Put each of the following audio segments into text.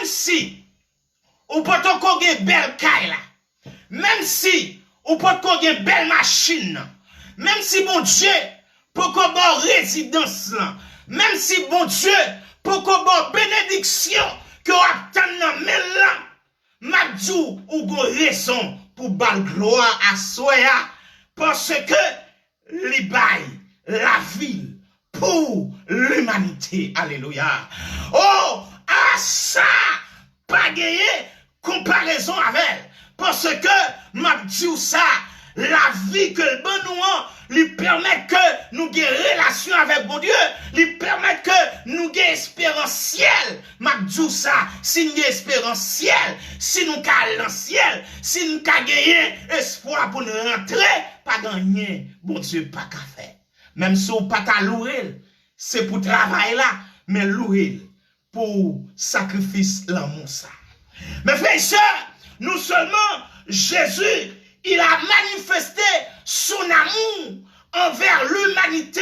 même si, ou pas qu'on a une belle caille là, même si, ou pas qu'on a une belle machine, même si bon Dieu, pour qu'on ait une résidence là, même si bon Dieu, pour qu'on ait une bénédiction, que attend dans même là, m'a dit ou gon raison pour bal gloire à soya, parce que li bail la ville pour l'humanité. Alléluia. Oh, à ça, pas gagné comparaison avec. Parce que, m'a dit ça, la vie que le bon nous lui permet que nous ayons relation avec bon Dieu, lui permet que nous ayons espérance ciel. M'a dit ça, si nous avons espérance ciel, si nous avons dans ciel, si nous avons gagné espoir pour nous rentrer, pas gagner, bon Dieu, pas qu'à faire. Même si on pas qu'à louer, c'est pour travail là, mais louer pour sacrifice l'amour ça. Mes frères et sœurs, nous seulement, Jésus, il a manifesté son amour envers l'humanité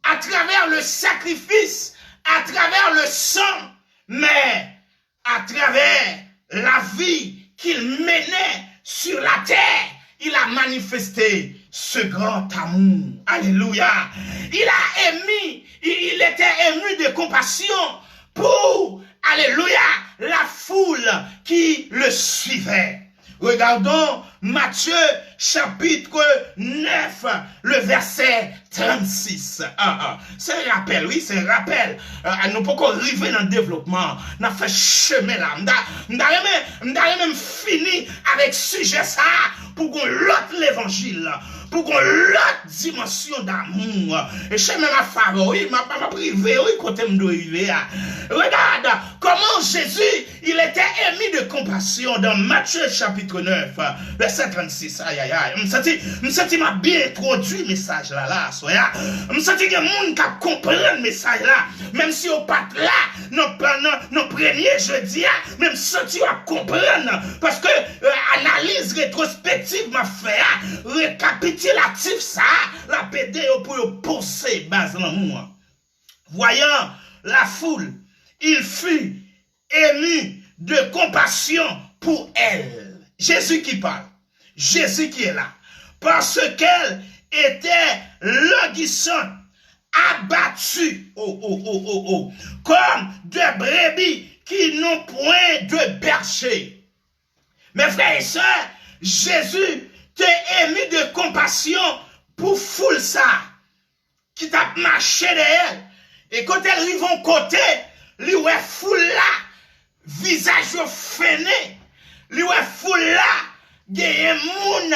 à travers le sacrifice, à travers le sang, mais à travers la vie qu'il menait sur la terre, il a manifesté ce grand amour. Alléluia. Il était ému de compassion pour, alléluia, la foule qui le suivait. Regardons Matthieu chapitre 9, le verset 36. C'est un rappel, oui, c'est un rappel. Nous pouvons arriver dans le développement. Nous avons fait chemin là. Nous avons même fini avec ce sujet ça pour qu'on l'autre l'évangile. Pour qu'on l'autre dimension d'amour. Et chez ma favori, ma privé, oui, côté m'doivé. Regarde comment Jésus, il était ému de compassion dans Matthieu chapitre 9, verset 36. Aïe, aïe, aïe. Je me sens m'a bien introduit le message là, soya. Je me sens que les gens qui comprennent le message là, même si on pas là, non premier jeudi, même si tu vas comprendre, parce que analyse rétrospective m'a fait, récapitulatif ça, la PD pour pousser base l'amour. Voyant la foule, il fut ému de compassion pour elle. Jésus qui parle, Jésus qui est là, parce qu'elle était languissante, abattue, comme de brebis qui n'ont point de berger. Mes frères et sœurs, Jésus t'est ému de compassion pour foule ça, qui t'a marché derrière. Et quand elle arrive en côté, lui ouais foule là, visage freiné, lui ouais foule là, gagne moun,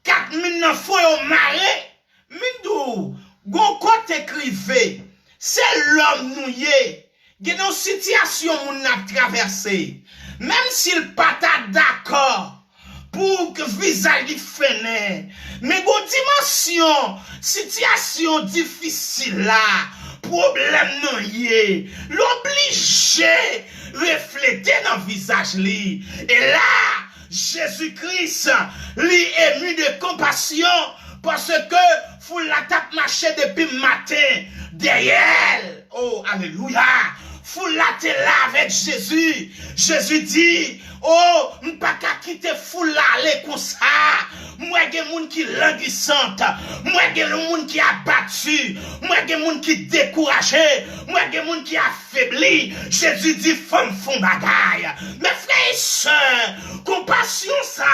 4000 nan fo au marais, mindou, gon côté écrivé, c'est l'homme nouillé, gagne une situation moun n'a traversé, même s'il pas d'accord pour que visage li freiné, mais gon dimension, situation difficile là, problème non yé, l'obligé refléter dans le visage li. Et là, Jésus-Christ, lui ému de compassion, parce que vous la tape marché depuis le matin, derrière. Oh, alléluia. Vous la là avec Jésus. Jésus dit, oh, m'pas qu'à quitter foule là, aller comme ça. Moi, il y a des gens qui languissante. Moi, il y a des gens qui abattu. Moi, il y a des gens qui découragé. Moi, il y a des gens qui affaibli. Jésus dit, femme, font bagaille. Mes frères et sœurs, compassion ça.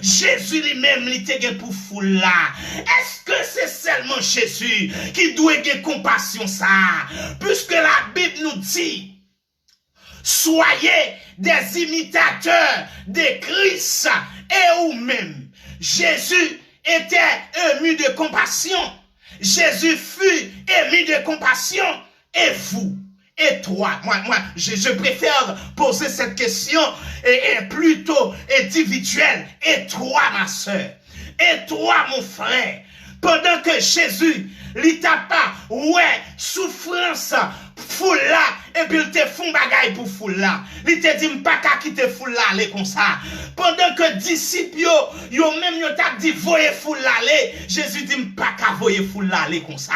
Jésus lui-même, il était pour foule là. Est-ce que c'est seulement Jésus qui doit avoir compassion ça? Puisque la Bible nous dit, soyez des imitateurs de Christ et vous-même. Jésus était ému de compassion. Jésus fut ému de compassion. Et vous, et toi, moi, je préfère poser cette question et plutôt individuelle. Et toi, ma soeur, et toi, mon frère, pendant que Jésus, il t'a pas, ouais, souffrance, foule là et puis il te font bagaille pour foule là. Il te dit pas qu'à quitter foule là aller comme ça. Pendant que disciples yo même yo t'a dit voyez foule là aller, Jésus dit pas qu'à voyer foule là aller comme ça.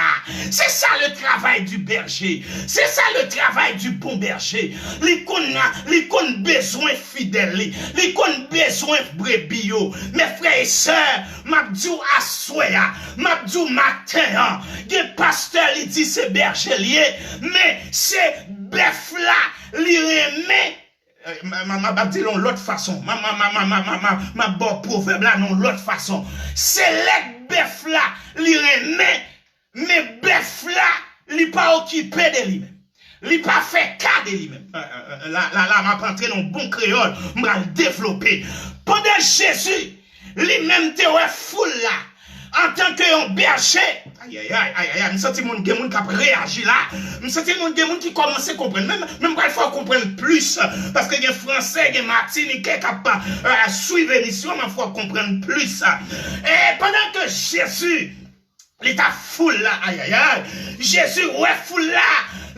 C'est ça le travail du berger. C'est ça le travail du bon berger. Li kon besoin fidèle, li kon besoin brebis yo. Mes frères et sœurs, m'a dit à soya, m'a dit matin, des pasteur li dit c'est berger lié, mais c'est bœuf là, li remet ma dit l'autre façon, ma bon proverbe là non l'autre façon. C'est le bœuf là, li remet, mais bœuf là, li pas occupé de lui-même. Li pas fait cas de lui-même. Là, m'a rentré dans bon créole, m'a développé. Pendant Jésus, lui-même te ouais foule là, en tant que un berger. Aïe, me senti mon gen moun qui a réagi là. Me senti mon gen moun qui commence à comprendre. Même quand il faut comprendre plus, parce que les Français, les Martiniquais qui a suivi l'émission, mais il faut comprendre plus. Et pendant que Jésus, il t'a foule là, aïe, Jésus, ouais, foule là,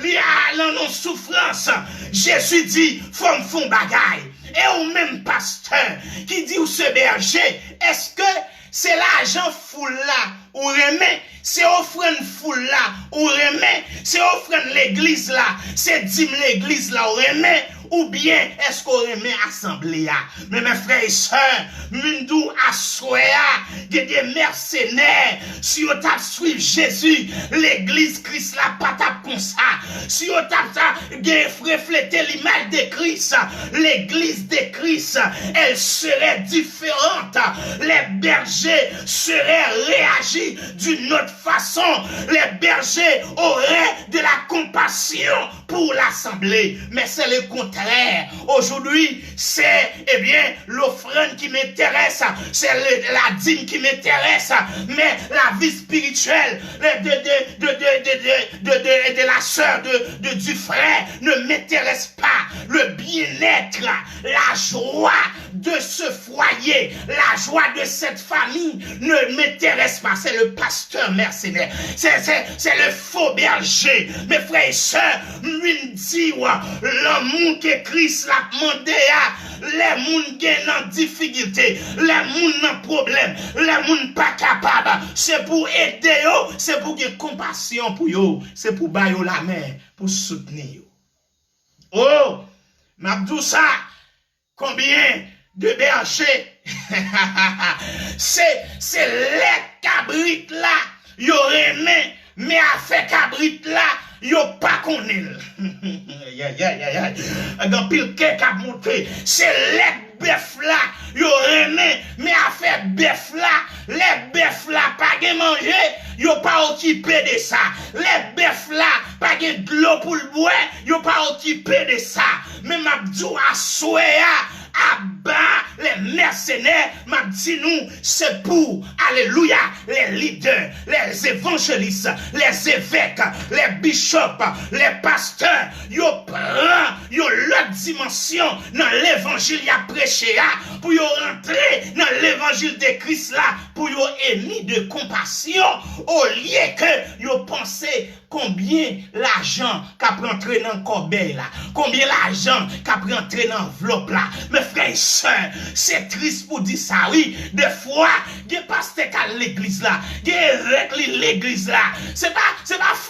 il a dans souffrance. Jésus dit, faut me faire bagaille. Et au même pasteur qui dit, ou ce berger, est-ce que c'est l'argent foule là, ou remet, c'est offrande foule là, ou remet, c'est offrande l'église là, c'est dîme l'église là, ou remet, ou bien est-ce qu'on remet assemblée là. Mais mes frères et sœurs, Mundou Assoya, il y a des mercenaires, si on tape suivre Jésus, l'église Christ là, pas tape comme ça. Si on tape ça, refléter l'image de Christ, l'église de Christ, elle serait différente. Les bergers seraient réagis d'une autre façon. Les bergers auraient de la compassion pour l'assemblée. Mais c'est le contraire. Aujourd'hui, c'est, eh bien, l'offrande qui m'intéresse, c'est la dîme qui m'intéresse, mais la vie spirituelle de la sœur, du frère ne m'intéresse pas. Le bien-être, la joie de ce foyer, la joie de cette famille ne m'intéresse pas. C'est le pasteur mercenaire. C'est le faux berger. Mes frères et sœurs, l'amour que Christ l'a demandé à les moun qui sont en difficulté, les moun en problème, les moun pas capables, c'est pour aider eux, c'est pour avoir compassion pour eux, c'est pour bailler la main, pour soutenir eux. Oh, m'abdou ça, combien de bergers, c'est les cabrites là, yo remet, mais à fait cabrites là, yo pas connaît. Dans pile qui a monté, c'est les bœufs là, yo remet, mais à faire bœuf là, les bœufs là pas de manger, yo pas occupé de ça. Les bœufs là pas de l'eau pour le boire, yo pas occupé de ça. Mais m'abdou à soya, à bas les mercenaires, m'a dit nous, c'est pour, alléluia, les leaders, les évangélistes, les évêques, les bishops, les pasteurs, yo prend, yo l'autre dimension dans l'évangile y a prêché pour yo rentrer dans l'évangile de Christ là, pour yo émis de compassion, au lieu que yo pensez combien l'argent qu'a rentré dans le corbeil là, combien l'argent qu'a rentré dans l'enveloppe là. Mes frères et sœurs, c'est triste pour dire ça, oui. Des fois, des pasteurs à l'église là, des évêques l'église là, c'est pas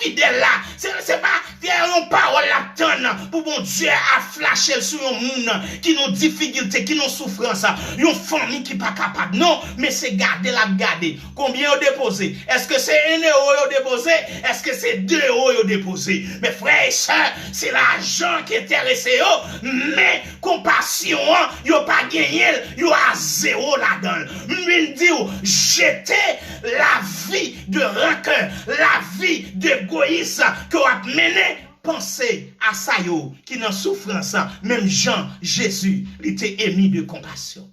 fidèle là, c'est pas, il y a une parole là, pour bon Dieu à flasher sur un monde qui ont difficulté, qui ont souffrance, une famille qui pas capable. Non, mais c'est garder la garder. Combien ont déposé? Est-ce que c'est 1 euro déposé? Est-ce que c'est 2 euros déposé? Mes frères et sœurs, c'est l'argent qui intéresse eux, mais compassion, yo pas gagné, yo à zéro là-dedans. M'vin dire, jeter la vie de rancœur, la vie d'égoïsme que vous avez mené. Pensez à ça yo, qui dans souffrance, même Jean, Jésus, il était émis de compassion.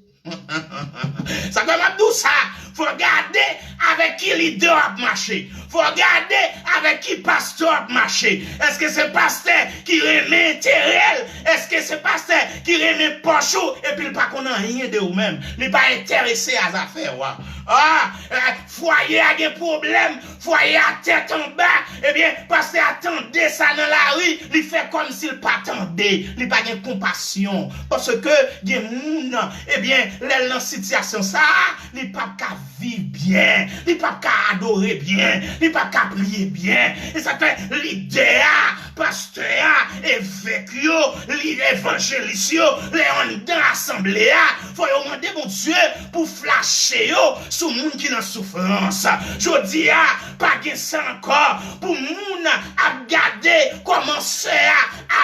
Ça comme tout ça, faut regarder avec qui leader a marché, faut regarder avec qui pasteur a marché. Est-ce que c'est pasteur qui remet intérêt? Est-ce que c'est pasteur qui remet poche et puis il pas connaît rien de vous-même. Il pas intéressé à ça affaires. Foyer a des problèmes, foyer a tête en bas, eh bien, parce que attendez ça dans la rue, il fait comme s'il pas attendait, il pas de compassion. Parce que, des gens, eh bien, dans situation ça, il pas qu'à vivre bien, il pas qu'à adorer bien, il pas qu'à prier bien. Et ça fait l'idée, pasteur, évêque, l'évangéliste, les dans l'assemblée, faut demander mon Dieu pour flasher sur les gens qui sont en souffrance. Je dis, pas que ça encore, pour les gens à regarder comment c'est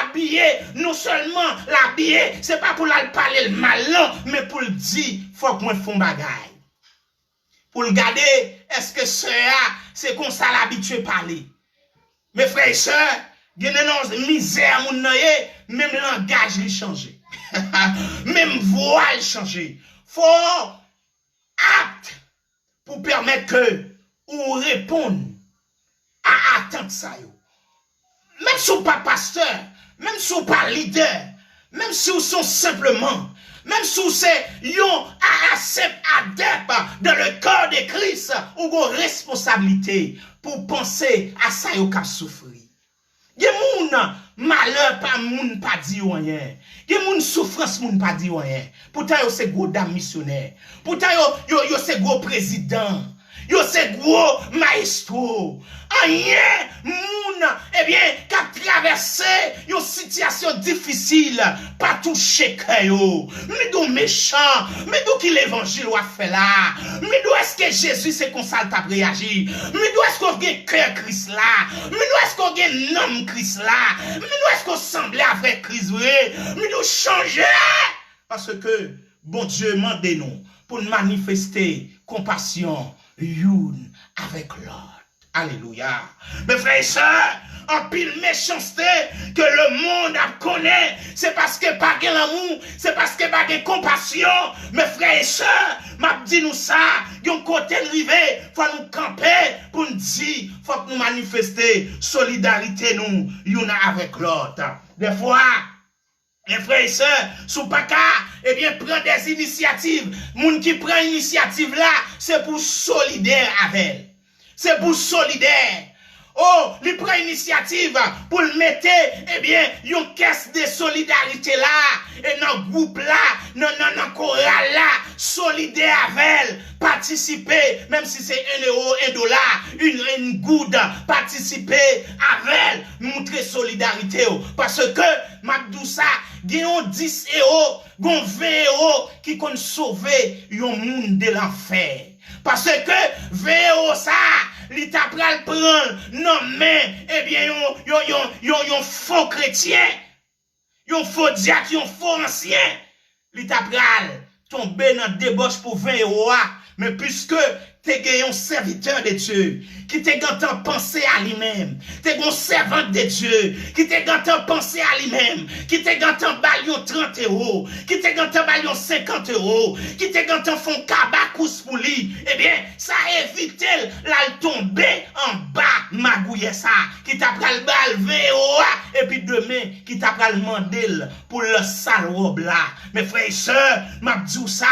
habillé, non seulement l'habiller, c'est pas pour le parler le malin, mais pour le dire, faut qu'on fasse bagaille. Pour le garder, est-ce que c'est comme ça l'habitué parler? Mes frères et sœurs, il y a une misère, même langage il changé. Même voix il changé. Faut acte pour permettre que ou répondre à attendre ça. Même si vous pas pasteur, même si vous pas leader, même si vous sont simplement, même si vous c'est adepte dans le corps de Christ, ou avez une responsabilité pour penser à ça qui a souffert. Il y a des gens malheur pas moun pas dit rien. Il y a des gens souffrance moun pas dit rien. Pourtant yo c'est gros dame missionnaire. Pourtant yo c'est gros président. Yo c'est gros maestro. Rien moun eh bien qu'a traversé une situation difficile pas toucher cœur yo. Mais d'où méchant, mais d'où qui l'évangile a fait là. Mais d'où est-ce que Jésus c'est comme ça t'a réagi. Mais d'où est-ce qu'on a cœur Christ là. Mais d'où est-ce qu'on a nom Christ là. Mais d'où est-ce qu'on semblait avec Christ vrai. Mais d'où changer parce que bon Dieu m'a nous pour manifester compassion une avec l'autre. Alléluia. Mes frères et sœurs, en pile méchanceté que le monde connaît, c'est parce que pas de l'amour, c'est parce que pas de compassion. Mes frères et sœurs, m'a dit nous ça, yon côté rivé, faut nous camper pour nous dire, faut que nous manifester solidarité nous, une avec l'autre. Des fois, mes frères et sœurs, sous pas qu'à, eh bien, prendre des initiatives. Moun qui prend initiative là, c'est pour solidaire avec elle. C'est pour solidaire. Oh, il prend initiative pour le mettre, eh bien, une caisse de solidarité là, et dans le groupe là, dans le chorale là, solidaire avec elle, participer, même si c'est 1 euro, $1, une goutte, participer avec elle, montrer solidarité. Parce que, Magdoussa, il y a 10 euros, 20 euros qui ont sauvé le monde de l'enfer. Parce que, 20 euros ça, li t'a pral prendre non mais eh bien yon faux chrétien, yon faux diacre, yon faux ancien, li t'a pral tomber dans débauche pour 20 euros. Mais puisque t'es un serviteur de Dieu, qui t'es gantant penser à lui-même, t'es un servant de Dieu, qui t'es gantant penser à lui-même, qui t'es gantant balion 30 euros, qui t'es gantant balion 50 euros, qui t'es gantant font cabacous pour lui, eh bien, ça évite là tomber en bas, magouille ça, qui t'a pral bal 20 euros, et puis demain, qui t'a pral mandel pour le sale robe là. Mes frères et sœurs, m'a dit ça,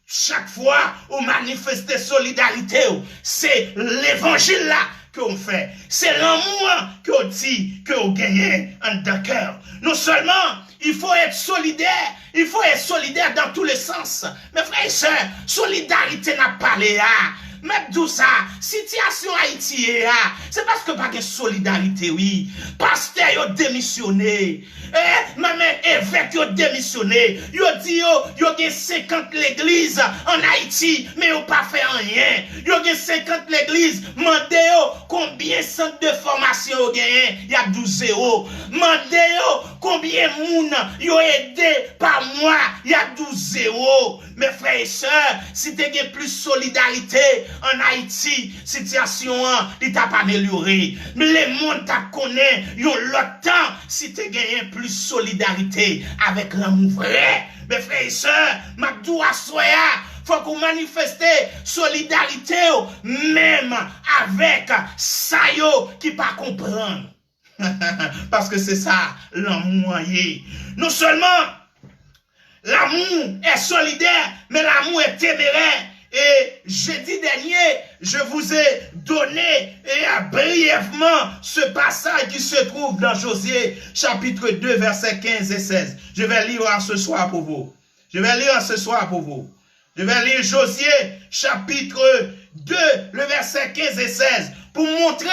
chaque fois où manifester solidarité, c'est l'évangile là qu'on fait. C'est l'amour qu'on dit qu'on gagne en d'un cœur. Non seulement il faut être solidaire dans tous les sens. Mes frères et sœurs, solidarité n'a pas l'air. Mais d'où ça, situation Haïti, c'est parce que pas de solidarité, oui. Pasteur, yo démissionné. Même évêque, yo démissionné. Yo dit, yo gen 50 l'église en Haïti, mais yo pas fait rien. Yo gen 50 l'église, mandé yo combien centres de formation yo gen, y a 12 euros. Mandé yo combien moun yo aidé par mois, y a 12 euros. Mes frères et sœurs, si tu as plus solidarité en Haïti, situation n'est pas améliorée. Mais le monde t'a connaît, yon l'autre temps, si tu as plus solidarité avec l'amour vrai. Mes frères et sœurs, Magdou Assoya, faut qu'on manifeste solidarité, même avec ça qui pas comprendre. Parce que c'est ça l'amour. Non seulement L'amour est solidaire, mais l'amour est téméraire. Et jeudi dernier, je vous ai donné brièvement ce passage qui se trouve dans Josué, chapitre 2, versets 15 et 16. Je vais lire ce soir pour vous. Je vais lire ce soir pour vous. Je vais lire Josué, chapitre 2, le verset 15 et 16, pour montrer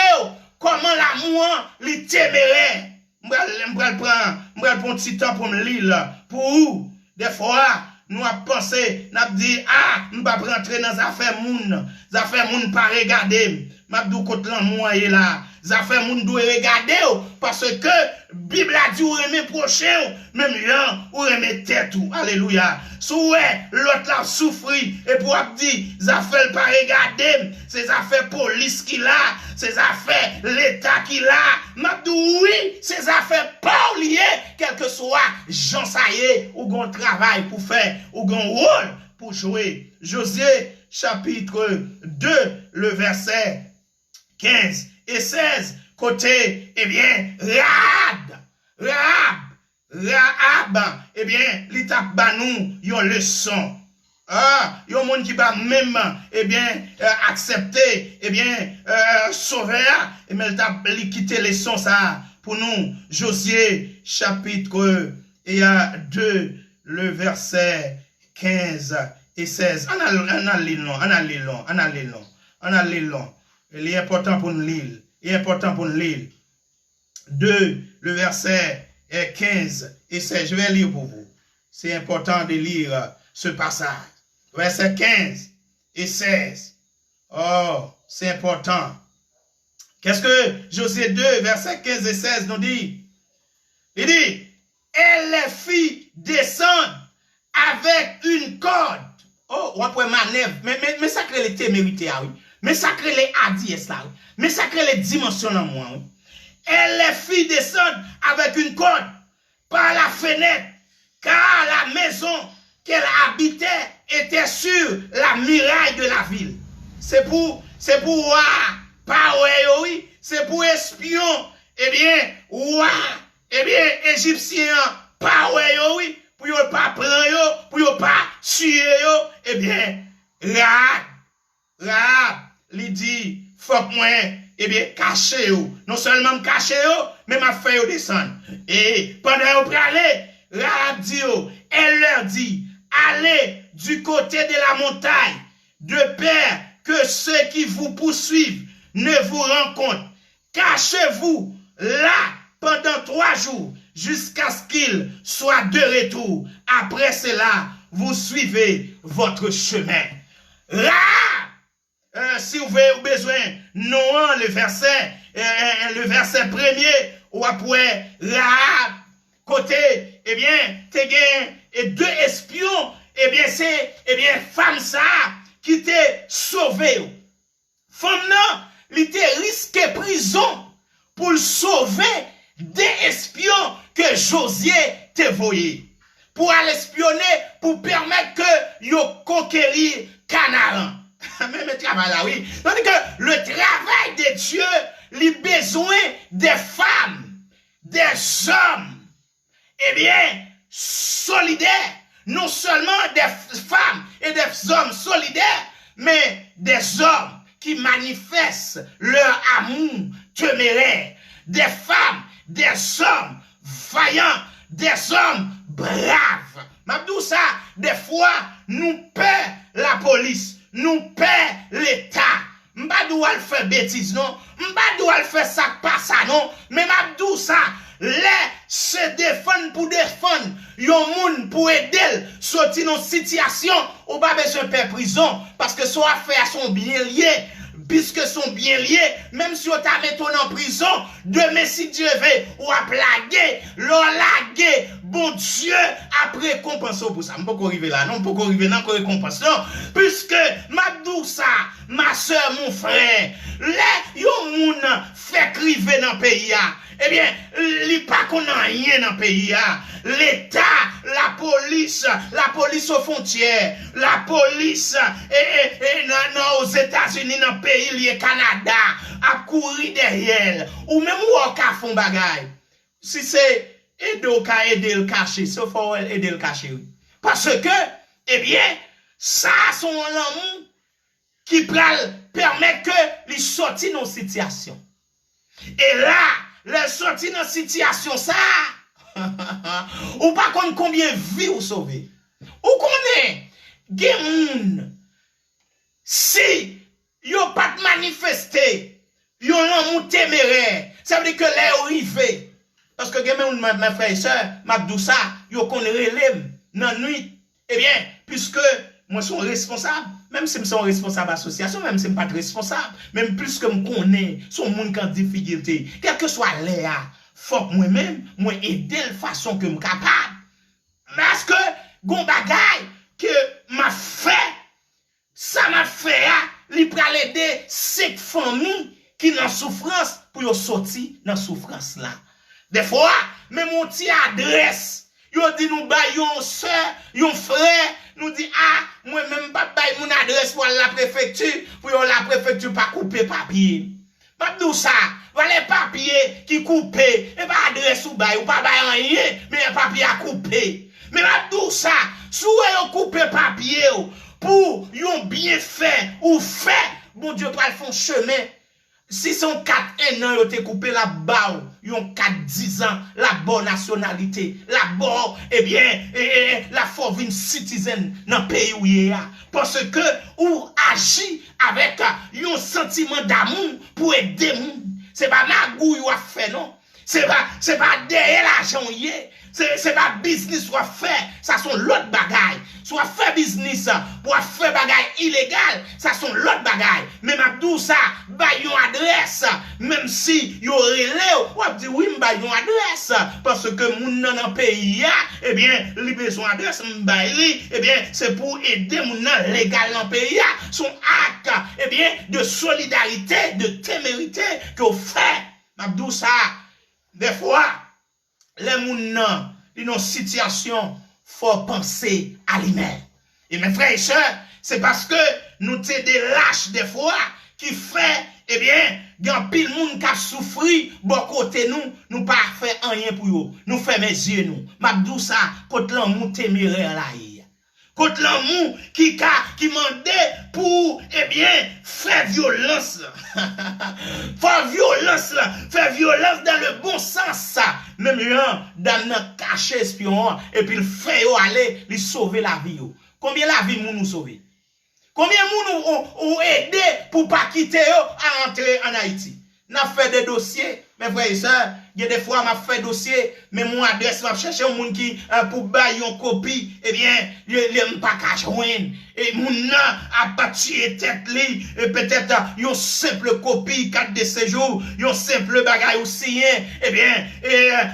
comment l'amour est téméraire. Je vais prendre un petit temps pour me lire. Pour vous, des fois, nous avons pensé, nous avons dit, nous ne pouvons pas rentrer dans les affaires moun. Les affaires moun pas regarder. Je vais vous dire l'amour est là. Les affaires moun doivent regarder parce que la Bible a dit, vous aimez prochain, même là, vous aimez tête. Alléluia. Si l'autre a souffri, et pour dire, les affaires pas regarder, ces affaires police qu'il a, ces affaires l'État qu'il a, m'a dit oui, ces affaires pas liées, quel que soit, Jean Saillé, ou gon travail pour faire, ou gon rôle pour jouer. Josué, chapitre 2, le verset 15 et 16, côté, eh bien, Rahab, eh bien, l'étape banou, yon leçon. Yon moun qui va même, eh bien, accepter, eh bien, sauver, et bien, il quitter leçon ça, pour nous, Josué, chapitre 2, le verset 15 et 16. On a long. Il est important pour nous lire. Il est important pour nous lire. 2, le verset 15 et 16. Je vais lire pour vous. C'est important de lire ce passage. Verset 15 et 16. Oh, c'est important. Qu'est-ce que Josué 2, verset 15 et 16 nous dit? Il dit, et les filles descendent avec une corde. Oh, on peut manœuvre. Mais ça crée les témérités, oui. Mais ça crée les ADS là. Mais ça crée les dimensions en moi. Oui. Et les filles descendent avec une corde par la fenêtre, car la maison qu'elle habitait était sur la muraille de la ville. C'est pour pas oui, c'est pour espion, eh bien, égyptien, pas oui, pour yo pas prendre yo, pour yo pas tuer yo, eh bien, Rahab, lui dit, faut que moi, eh bien, cacher yo. Non seulement cacher yo, mais m'a fait yo descendre. Et pendant yo aller, Rahab dit yo, elle leur dit, allez du côté de la montagne, de peur que ceux qui vous poursuivent ne vous rencontrent. Cachez-vous là pendant 3 jours, jusqu'à ce qu'il soit de retour. Après cela, vous suivez votre chemin. Là, si vous avez besoin, non, le verset premier, ou après, là, côté, eh bien, et 2 espions, eh bien, c'est, femme ça, qui t'est sauvé. Femme non, il était risqué prison pour le sauver des espions que Josué t'a voyé. Pour aller espionner, pour permettre que yo conquérir Canaan. Même le travail là, oui. Tandis que le travail de Dieu, il a besoin des femmes, des hommes, eh bien, solidaires. Non seulement des femmes et des hommes solidaires, mais des hommes qui manifestent leur amour téméraire. Des femmes, des hommes vaillants, des hommes braves. M'abdou ça, des fois, nous perd la police, nous perd l'État. M'badou al fait bêtise, non? M'badou al fait ça, pas ça, non? Mais m'abdou ça, les se défendre pour défendre, yon moun pour aider, sortir dans situation, ou pas besoin de faire prison, parce que soit affaires sont bien liées. Puisque sont bien liés, même si on t'a mis en prison, demain si Dieu veut, ou à plaguer, l'on laguer, bon Dieu, après récompense pour ça. Je ne peux pas arriver là, non, je ne peux pas arriver dans la récompense, non. Puisque, m'abdou ça, ma soeur, mon frère, les yon moun fait criver dans le pays, eh bien, li pas qu'on a rien dans le pays, l'État, la police aux frontières, la police, aux États-Unis, dans le pays, le Canada, a courir derrière, ou même ou au cas font bagaille. Si c'est aider le cacher, il faut aider le cacher. Parce que, eh bien, ça, son l'amour qui permet que les sortir dans situation. Et là, les sortir dans situation, ça, ou pas combien de vies vous sauvez. Ou connaît, gen si yo pas manifesté, yo l'amour téméraire, ça veut dire que là, arrivé. Parce que gen mes frères et sœurs, m'abdou ça, yo connaît relève dans nuit. Eh bien, puisque moi je suis responsable, même si je suis responsable association, même si je ne suis pas responsable, même plus que je connais son monde qui a difficulté, quel que soit l'air, faut que moi-même, moi aider de façon que je suis capable. Parce que, gon bagay que m'a fait, ça m'a fait, li pral aider 5 familles qui dans souffrance pour yo sortir dans souffrance là. Des fois, même mon petit adresse, yo dit nous ba yon soeur, yon frère, nous dit moi même pas bay mon adresse pour la préfecture, pour la préfecture pas couper papier. Pas tout ça, voilà les papiers qui coupé, et pas adresse ou bay ou pas bay rien, mais un papier à couper. Mais pas tout ça, sous yon couper papier pour yon bien fait ou fait, bon Dieu pral font chemin. Si son 4 ans, yo te coupé la barre, yon 4-10 ans, la bonne nationalité, la bonne, eh bien, la forbine citizen dans le pays où il y a. Parce que, ou agit avec yon sentiment d'amour pour aider moun. C'est pas magou yon a fait, non? C'est pas derrière l'argent yé. C'est pas business soit fait, ça sont l'autre bagaille. Soit fait business pour faire bagaille illégal, ça sont l'autre bagaille. Mais m'abdou ça, ba yon adresse, même si yon relève, ou ap di oui m'ba yon adresse parce que moun nan pays eh bien, li besoin adresse m'ba li, eh bien, c'est pour aider moun nan légal dans pays son acte eh bien de solidarité, de témérité que fait. M'abdou ça, des fois les moun nan, dans une situation, faut penser à lui-même. Et mes frères et sœurs, c'est parce que nous sommes des lâches des fois qui fait, eh bien, il y a pile monde qui a souffri, bon côté nous pas fait rien pour eux. Nous faisons mes yeux, nous. M'abdou ça, contre l'amour téméraire là. Contre l'amour qui mandait pour, eh bien, faire violence. Faire violence là. Faire violence dans le bon sens ça. Même là, dans notre cachet espion, et puis il fait aller, lui sauver la vie. Combien la vie nous sauver? Combien nous aidé pour pas quitter à entrer en Haïti? N'a fait des dossiers, mes frères et sœurs. Il y a des fois, m'a fait dossier, mais mon adresse, m'a cherché un monde qui, pour bailler une copie, eh bien, il n'aime pas qu'à joindre. Et mon nom a battu tête li, et peut-être, une simple copie, carte de séjour, une simple bagaille aussi, eh bien,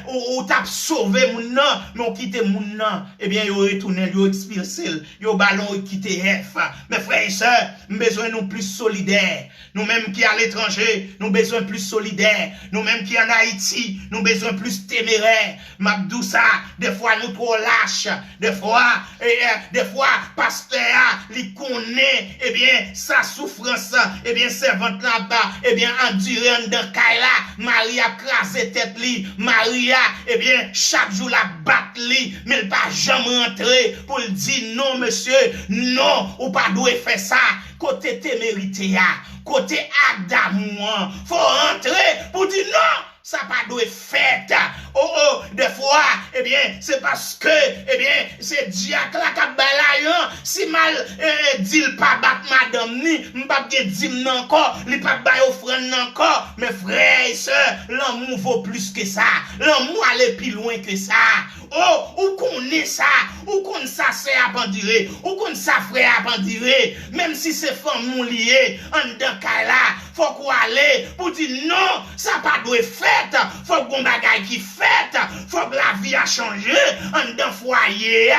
ou t'a sauvé mon nom, mais on quitte mon nom, eh bien, il retourné, il expulsé, il ballon, il quitté F. Mes frères et sœurs, nous besoin nous plus solidaires. Nous-mêmes qui à l'étranger, nous besoin plus solidaires. Nous-mêmes qui en Haïti, nous besoin plus téméraires. M'abdou ça, des fois nous trop lâches, des fois, pasteur, li connaît, eh bien, sa souffrance, eh bien, servante là-bas, eh bien, endurant dans Kaila, Maria crasé tête li, Maria, eh bien, chaque jour la bat li, mais elle pas jamais rentrer pour le dire non, monsieur, non, ou pas doit faire ça, côté témérité, côté acte d'amour, faut rentrer pour dire non. Ça pas doit faire. Des fois, eh bien, c'est parce que, eh bien, c'est diacre la kabalayon, si mal, dit pas battre madame ni, m'pas bien dit encore, li pas bay offrande encore, mes frères et sœurs, l'amour vaut plus que ça. L'amour aller plus loin que ça. Oh, ou connaît ça, ou connaît ça c'est à bandirer, ou connaît ça frère à bandirer, même si c'est femme lié, en dedans là, faut qu'on aller pour dire non, ça pas doit fait, faut qu'on bagaille qui fait, faut que la vie a changé, en dedans foyer,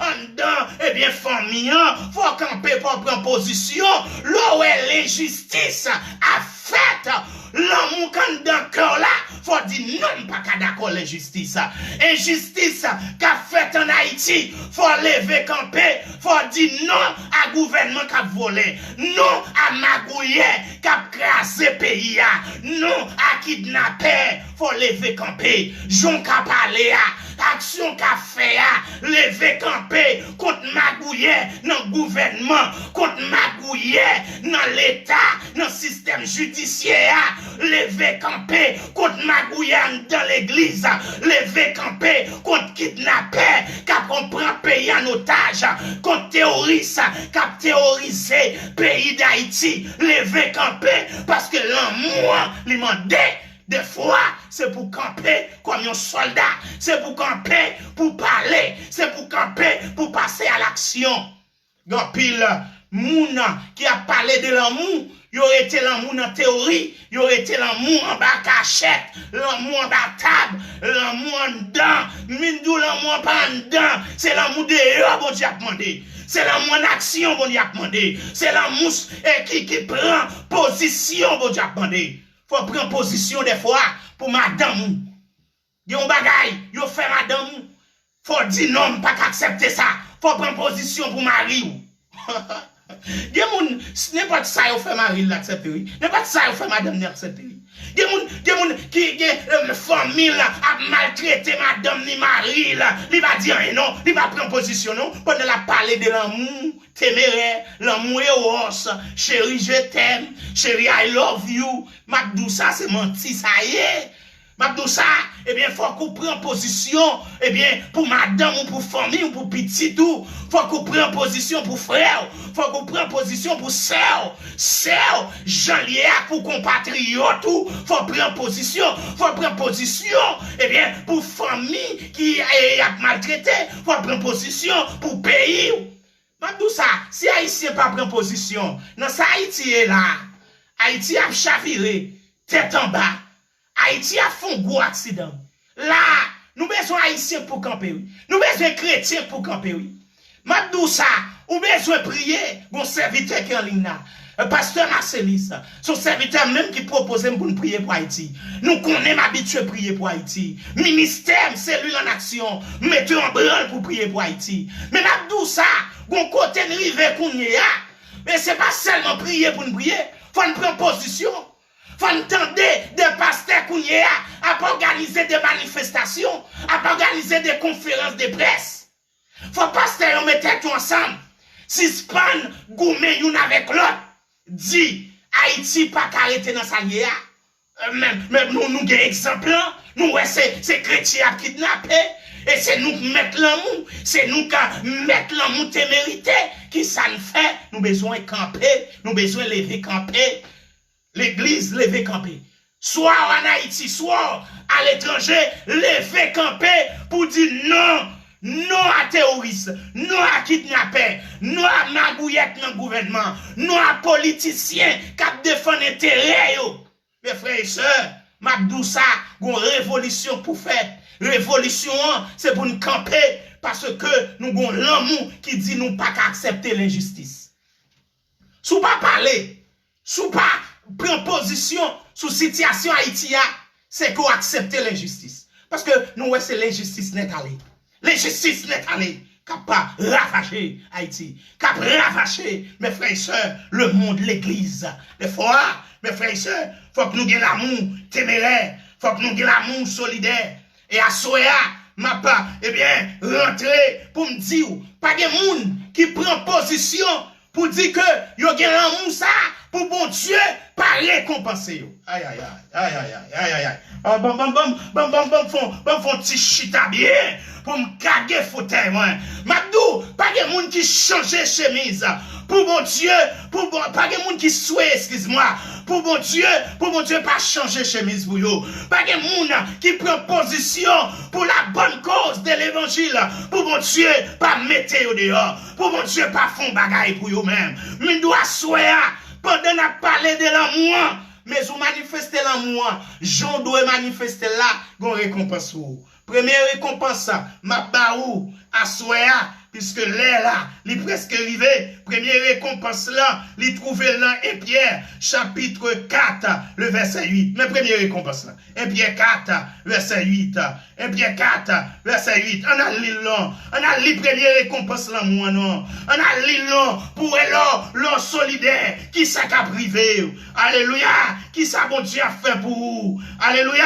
en dedans, eh bien famille, faut camper pour prendre position, là où l'injustice a fait, l'amour quand dans cœur là, faut dire non, pas qu'à d'accord l'injustice. Injustice qu'a fait en Haïti, faut lever camper, faut dire non à gouvernement qui a volé, non à magouiller qui a crasé pays, non à kidnapper, faut lever camper, Jon qu'a parlé, action qu'a fait, lever camper, magouillé dans le gouvernement, contre magouillé dans l'État, dans le système judiciaire, levé campé, contre magouillé dans l'église, levé campé, contre kidnappé, qu'on prend pays en otage, contre terroriste, qui a terrorisé pays d'Haïti, levé campé, parce que l'amour, lui demandait. Des fois, c'est pour camper comme un soldat. C'est pour camper, pour parler. C'est pour camper, pour passer à l'action. Grand pile, moun qui a parlé de l'amour, il aurait été l'amour en théorie, il aurait été l'amour en bas cachette, l'amour en bas table, l'amour en dedans, mindou l'amour pas en dedans. C'est l'amour de eux, bon Dieu a demandé. C'est l'amour en action, bon Dieu a demandé. C'est l'amour qui prend position, bon Dieu a demandé. Faut prendre position des fois pour madame. Yon bagay, yon fait madame. Faut dire non, pas accepter ça. Faut prendre position pour mari. N'est pas ça yon fait mari l'accepter. N'est pas ça yon fait madame l'accepter. Gen moun qui famille a maltraité madame ni mari là, il va dire non, il va prendre position non, pendant la parler de l'amour téméraire, l'amour éros, chérie je t'aime, chérie I love you, Mabdou ça c'est menti ça y est. Mabdou ça, eh bien, faut qu'on prenne position, eh bien, pour madame ou pour famille ou pour petit tout. Faut qu'on prenne position pour frère. Faut qu'on prenne position pour sœur. Sœur, Jean-Lié pour compatriote tout. Faut prendre position. Faut prendre position, eh bien, pour famille qui a maltraité. Faut prendre position pour pays. Mabdou ça, si Haïtien pas prendre position, dans ça Haïti est là. Haïti a chaviré, tête en bas. Haïti a fait un gros accident. Là, nous besoin haïtiens pour camper. Nous besoin chrétiens pour camper. Mabdou ça, ou besoin prier, bon serviteur qui est en ligne là. Pasteur Marcelis, son serviteur même qui propose pour nous prier pour Haïti. Nous connaissons habitué à prier pour Haïti. Ministère, cellule en action, mettez en branle pour prier pour Haïti. Mais Mabdou ça, bon côté de rive qu'on y a. Mais c'est pas seulement prier pour nous prier, faut nous prendre position. Faut entendre des pasteurs qui à organiser des manifestations, à organiser des conférences de presse. Faut pasteurs mettre tout ensemble. Si span goumé yon avec l'autre, dit Haïti pas arrêter dans sa liée. Même nous avons des exemples, nous c'est chrétiens qui kidnappé. Et c'est nous qui mettons l'amour, c'est nous qui mettons l'amour témérité. Qui ça nous fait? Nous besoin de camper, nous besoin de lever camper. L'église levé campé. Soit en Haïti, soit à l'étranger, levé campé pour dire non, non à terroristes, non à kidnappeurs, non à magouillettes dans le gouvernement, non à politiciens qui défendent l'intérêt. Mes frères et sœurs, Mabdoussa, une révolution pour faire. Révolution, c'est pour nous camper parce que nous avons l'amour qui dit nous pas accepter l'injustice. Sous pas parler, sous pas prendre position sur la situation haïtienne, c'est qu'on accepte l'injustice. Parce que nous, c'est l'injustice n'est allée. L'injustice n'est allée. Qui n'a pas ravaché Haïti. Qui a ravaché, mes frères et sœurs, le monde, l'église. Des fois, mes frères et sœurs, il faut que nous ayons l'amour téméraire. Il faut que nous ayons l'amour solidaire. Et à Soya, ma pas, eh bien, rentrer pour me dire, pas de monde qui prend position pour dire que yo gen l'amour ça pour bon Dieu pas récompenser yo. Aïe aïe aïe aïe aïe aïe aïe. Bon font petit chita bien pour me caguer fauteuil moi. Mabdou, pas de monde qui change chemise pour bon Dieu, pour bon pas de monde qui souhaite, excuse-moi, pour bon Dieu pas changer chemise pour yo. Pas de monde qui prend position pour la bonne cause de l'évangile. Pour bon Dieu pas mettre yo dehors. Pour bon Dieu pas font bagaille pour yo même. Mais doit souhaiter pendant n'a parler de l'amour, mais vous manifestez l'amour, Jean doit manifester là, gon récompense. Première récompense, ma baou à Soya, puisque l'air là, il est presque arrivé. Première récompense là, il trouve là, 1 Pierre, chapitre 4, le verset 8. Mais première récompense là, 1 Pierre 4, verset 8. 1 Pierre 4, verset 8. On a l'île là, on a l'île première récompense là, moi non. On a l'île là, pour l'or solidaire, qui ça qu'a privé. Alléluia, qui ça bon Dieu a fait pour vous. Alléluia,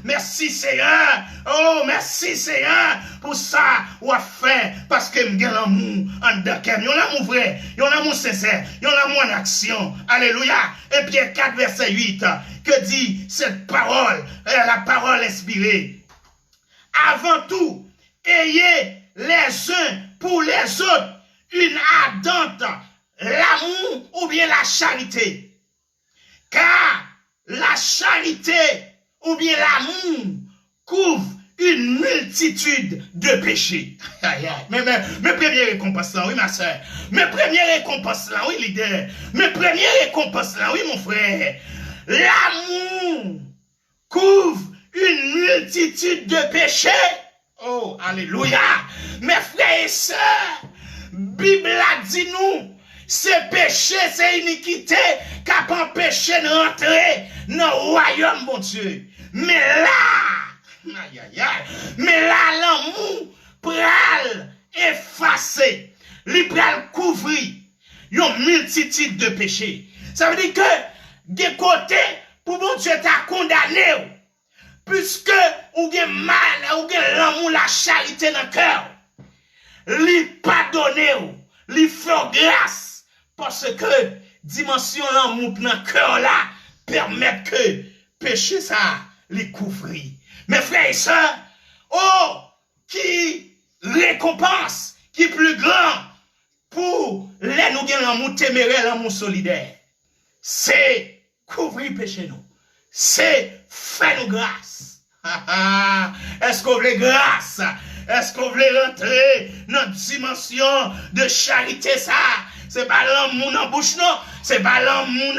merci Seigneur. Oh, merci Seigneur pour ça, ou a fait, parce que m'gen l'amour en dedans, yon l'amour vrai, yon l'amour sincère, yon l'amour en action. Alléluia. Et Pierre 4, verset 8, que dit cette parole, la parole inspirée. Avant tout, ayez les uns pour les autres une ardente l'amour ou bien la charité. Car la charité ou bien l'amour couvre une multitude de péchés. Mes premières récompenses là, oui ma soeur. Mes premières récompenses là, oui leader. Mes premières récompenses là, oui mon frère. L'amour couvre une multitude de péchés. Oh, alléluia. Mes frères et sœurs, Bible a dit nous, c'est péché, c'est iniquité qui a empêché de rentrer dans le royaume, mon Dieu. Mais là, aïe, aïe, aïe, mais là, l'amour pral effacer, il pral couvrir une multitude de péchés. Ça veut dire que, des côtés, pour mon Dieu t'a condamné, puisque ou gen mal, ou gen l'amour, la charité dans le cœur, lui pardonner, lui faire grâce, parce que dimension l'amour dans le cœur là, permet que péché ça, lui couvrir. Mes frères et sœurs, oh, qui récompense, qui est plus grand pour les nous gen l'amour téméraire, l'amour solidaire, c'est couvrir péché nous, c'est faire nous grâce. Est-ce qu'on veut grâce? Est-ce qu'on veut rentrer dans une dimension de charité ça? C'est pas l'amour dans la bouche, non. C'est pas l'amour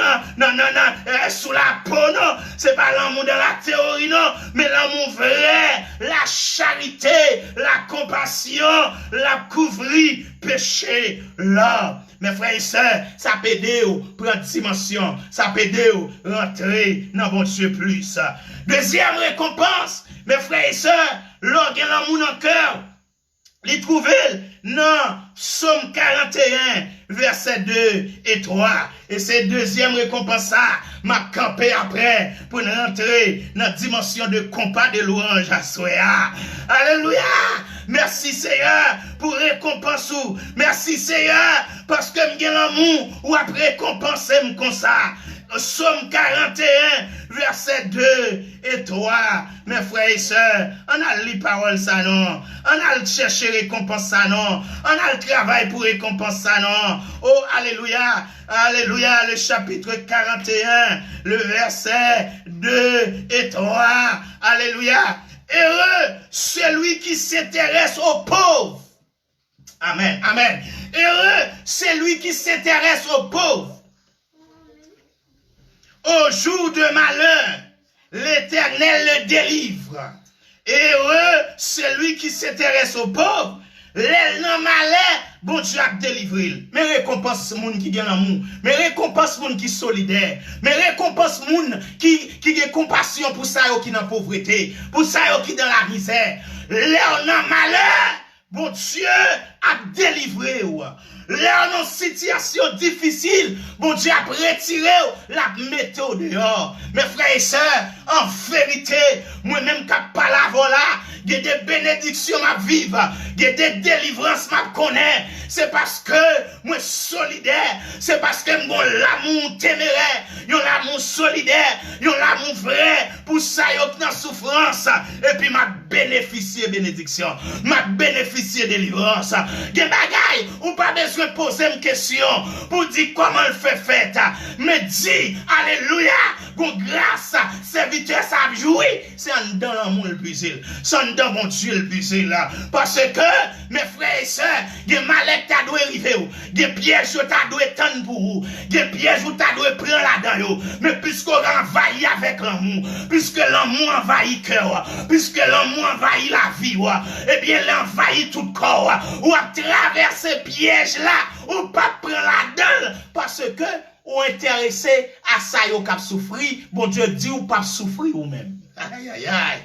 sous la peau, non. C'est pas l'amour dans la théorie, non. Mais l'amour vrai, la charité, la compassion, la couvrir péché là. Mes frères et sœurs, ça peut aider prendre dimension. Ça peut aider rentrer dans bon Dieu plus. Deuxième récompense, mes frères et sœurs, l'organe l'amour dans le cœur. Les trouver dans Psaume 41, versets 2 et 3. Et c'est deuxième récompense ça, m'a campé après pour rentrer dans la dimension de compas de louange à Soya. Alléluia! Merci Seigneur pour récompense. Merci Seigneur parce que m'gen l'amour ou après récompenser comme ça. Psaume 41, verset 2 et 3. Mes frères et sœurs, on a lu parole ça non. On a cherché récompense ça non. On a le travail pour récompense ça non. Oh, alléluia. Alléluia. Le chapitre 41, le verset 2 et 3. Alléluia. Heureux celui qui s'intéresse aux pauvres. Amen. Amen. Heureux celui qui s'intéresse aux pauvres. Au jour de malheur, l'Éternel le délivre. Heureux celui qui s'intéresse aux pauvres. L'aile dans malheur, bon Dieu a délivré. Mais récompense moun qui gagne l'amour. Mais récompense moun qui solidaire. Mais récompense moun qui a compassion pour ça qui dans la pauvreté. Pour ça qui dans la misère. L'aile dans malheur, bon Dieu a délivré. Là, dans une situation difficile, bon Dieu a retiré la méthode dehors. Mes frères et sœurs, en vérité, moi-même qui parle avant là, il y a des bénédictions à vivre, il y a des délivrances à connaître. C'est parce que moi solidaire, c'est parce que moi l'amour téméraire, l'amour solidaire, l'amour vrai, pour ça yo dans souffrance, et puis m'a bénéficié bénédiction, m'a bénéficié délivrance. Des bagailles, ou pas besoin de poser une question pour dire comment le fait fête. Mais dis, alléluia, bon grâce, serviteur ça a joué, c'est en dans l'amour le plus il, c'est en dans mon Dieu le plus il là. Parce que, mes frères et sœurs, des mallettes t'as dû arriver, des pièges t'as dû tendre pour vous, des pièges t'as dû prendre là-dedans, mais puisqu'on envahit avec l'amour, puisque l'amour envahit le cœur, puisque l'amour envahit la vie, eh bien l'envahit tout le corps, ou à traverser piège là, ou pas prendre là-dedans, parce que ou intéressé à ça yo cap souffrir, bon Dieu dit ou pas souffrir ou même. Aïe aïe aïe.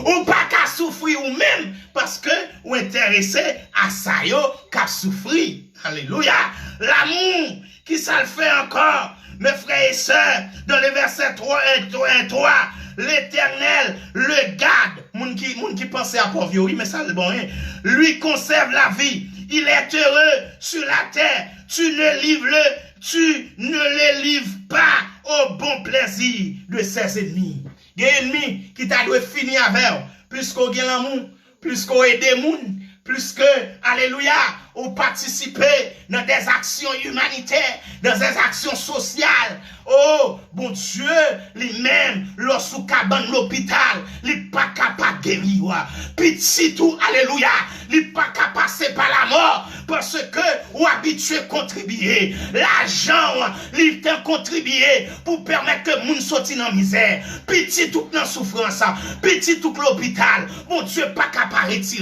Ou pas qu'à souffrir ou même parce que ou intéressé à ça yo cap souffrir. Alléluia. L'amour qui ça le fait encore, mes frères et sœurs, dans les versets 3 et 3, l'Éternel le garde. Moun qui pensait à pauvre, oui, mais ça le bon, hein. Lui conserve la vie. il est heureux sur la terre. Tu ne le livres pas au bon plaisir de ses ennemis. Des ennemis qui t'a dû finir avec, plus qu'on gagne l'amour, plus qu'on aide les gens, plus que, alléluia, ou participer dans des actions humanitaires, dans des actions sociales. Oh, bon Dieu, lui-même, lorsqu'on cabane l'hôpital, il n'est pas capable de guérir. Petit tout, alléluia, il n'est pas capable de passer par la mort, parce que, ou habitué à contribuer. L'argent, il t'a contribué pour permettre que les gens sortent dans la misère. Petit tout dans la souffrance, petit tout l'hôpital, bon Dieu, pas capable de retirer.